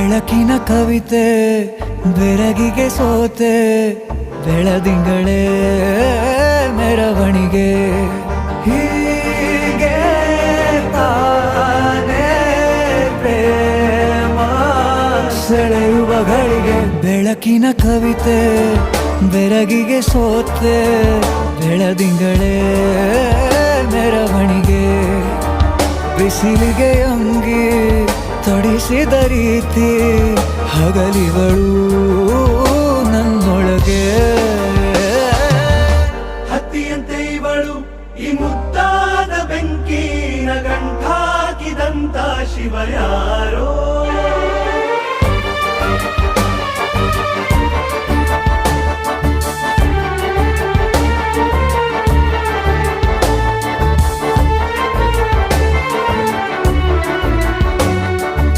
ಬೆಳಕಿನ ಕವಿತೆ ಬೆರಗಿಗೆ ಸೋತೆ ಬೆಳದಿಂಗಳೇ ಮೆರವಣಿಗೆ ಹೀಗೆ ತಾನೇ ಪ್ರೇಮ ಸೆಳೆಯುವ ಗಳಿಗೆ ಬೆಳಕಿನ ಕವಿತೆ ಬೆರಗಿಗೆ ಸೋತೆ ಬೆಳದಿಂಗಳೇ ಮೆರವಣಿಗೆ ಬಿಸಿಲಿಗೆ ಅಂಗಿ ತೊಡಿಸಿದ ರೀತಿ ಹಗಲಿಗಳು ನನ್ನೊಳಗೆ ಹತ್ತಿಯಂತೆ ಇವಳು ಈ ಮುದ್ದಾದ ಬೆಂಕಿನ ಗಂಟಾಕಿದಂತ ಶಿವ ಯಾರೋ